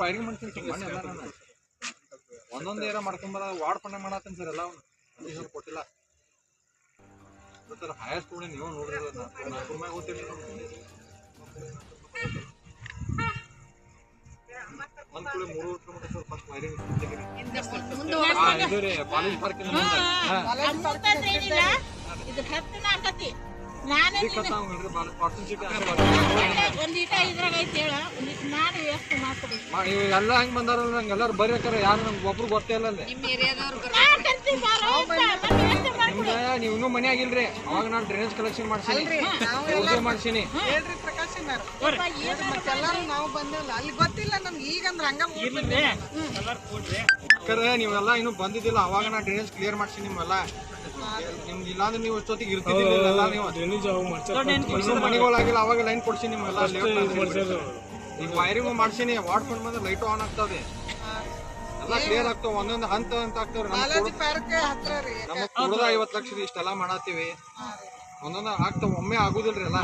wiring ಮಾಡ್ತೀನಿ ಒಂದೊಂದು ಏರ ಮಾಡ್ಕೊಂಬರ ward ಪಣ್ಣ ಮಾಡತ್ತೀನಿ sir ಎಲ್ಲ ಅವ್ನು ಕೊಟ್ಟಿಲ್ಲ ಸರ್ ಹೈಯೆಸ್ಟ್ ಕೂಡ ನೀವು ನೋಡ್ರಿ ನಾಲ್ಕು ರೂಪಾಯಿ ಹೋಗ್ತೀರಿ ಒಂದ್ ಕೂಡ 3 ಕಿಲೋಮೀಟರ್ ಸರ್ ಫಸ್ಟ್ ವೈರಿಂಗ್ ಇದು ರೀ ಕಾಲೇಜ್ ಪಾರ್ಕಿಂಗ್ ಇದು ಹತ್ತಿನ ಆಗತಿ ನಾನೇ ಎಲ್ಲ ಹೆಂಗ್ ಬಂದಾರ ನಂಗೆ ಎಲ್ಲಾರು ಬರ್ಯಾಕಾರ ಯಾರು ನಮ್ಗೆ ಒಬ್ರು ಗೊತ್ತೇ ಇಲ್ಲ ನೀವು ಇನ್ನೂ ಮನೆ ಆಗಿಲ್ರಿ ಅವಾಗ ನಾನು ಡ್ರೈನೇಜ್ ಕಲೆಕ್ಷನ್ ಮಾಡ್ಸೀನಿ ಮಾಡ್ಸೀನಿ ನಾವು ಬಂದಿಲ್ಲ ಅಲ್ಲಿ ಗೊತ್ತಿಲ್ಲ ನಮ್ಗೆ ಈಗಂದ್ರ ಹಂಗ ನೀವೆಲ್ಲ ಇನ್ನೂ ಬಂದಿದ್ದಿಲ್ಲ ಅವಾಗ ನಾ ಡ್ರೈನೇಜ್ ಕ್ಲಿಯರ್ ಮಾಡ್ಸಿ ನಿಮ್ಮೆಲ್ಲ ನಿಮ್ಗೆ ಇಲ್ಲಾಂದ್ರೆ ನೀವು ಇಷ್ಟೊತ್ತಿಗೆ ಇರ್ತಿದ್ದಿಲ್ಲ ನೀವು ಮನೆಗಳಾಗಿಲ್ಲ ಅವಾಗ ಲೈನ್ ಕೊಡ್ಸಿ ನಿಮ್ಮೆಲ್ಲ ಈಗ ವೈರಿಂಗ್ ಮಾಡ್ಸೀನಿ ವಾರ್ಡ್ ಫಂಡ್ ಬಂದ್ರೆ ಲೈಟು ಆನ್ ಆಗ್ತದೆ ಎಲ್ಲ ಕ್ಲಿಯರ್ ಆಗ್ತಾವ ಒಂದೊಂದು ಹಂತ ಅಂತ ಆಗ್ತಾವ್ರಿ ನಮ್ಮ ಕೊಡದ 50 ಲಕ್ಷ ಇಷ್ಟೆಲ್ಲ ಮಾಡತ್ತೀವಿ ಒಂದೊಂದು ಆಗ್ತಾವ ಒಮ್ಮೆ ಆಗುದಿಲ್ರಿ ಎಲ್ಲ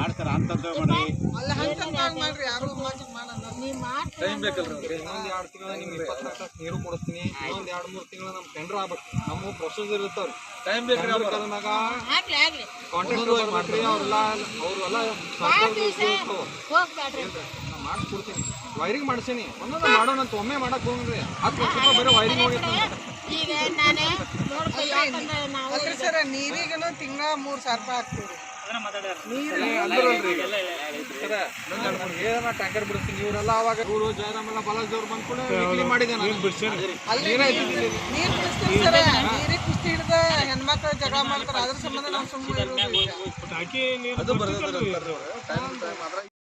ಟೈಮ್ ಬೇಕಲ್ರಿ ಇನ್ನೊಂದು 2 ತಿಂಗಳ ನಿಮ್ಗೆ 24 ತಾಸು ನೀರು ಕೊಡಿಸ್ತೀನಿ ಇನ್ನೊಂದು 2-3 ತಿಂಗಳ ನಮ್ ಟೆಂಡರ್ ಆಗ್ಬೇಕು ನಮ್ಮ ಪ್ರೊಸೀಜರ್ ಇರ್ತಾವ್ರಿ ಟೈಮ್ ಬೇಕ್ರಿ ಅದನ್ನಾಗ ಕಾಂಟ್ರಾಕ್ಟ್ ಮಾಡ್ರಿ ಅವ್ರೆಲ್ಲ ಮಾಡಿಸ್ಕೊಡ್ತೀನಿ ವೈರಿಂಗ್ ಮಾಡ್ಸೀನಿ ಒಂದೊಂದು ಮಾಡೋಣ ಅಂತ ಒಮ್ಮೆ ಮಾಡಕ್ ಹೋಗ್ರಿ 10 ಲಕ್ಷ ರೂಪಾಯಿ ಬರೀ ವೈರಿಂಗ್ ಹೋಗಿತ್ತು ಸರ್ ನೀರಿಗೂ ತಿಂಗಳ 3,000 ರೂಪಾಯಿ ಹಾಕ್ತೀವಿ ಟ್ಯಾಂಕರ್ ಬಿಡಿಸ್ತೀನಿ ಇವರೆಲ್ಲ ಅವಾಗ ಇವರು ಜಯರಾಮ್ ಎಲ್ಲ ಬಾಲಾಜಿ ಅವ್ರು ಬಂದ್ಕೊಂಡು ಮಾಡಿದೆ ನೀರಿಗೆ ಕುಸ್ತಿ ಹಿಡ್ದ ಹೆಣ್ಮಕ್ಳು ಜಗಳ ಮಾಡ್ತಾರೆ ಅದ್ರ ಸಂಬಂಧ ನಾವು ಸುಮ್ಮನೆ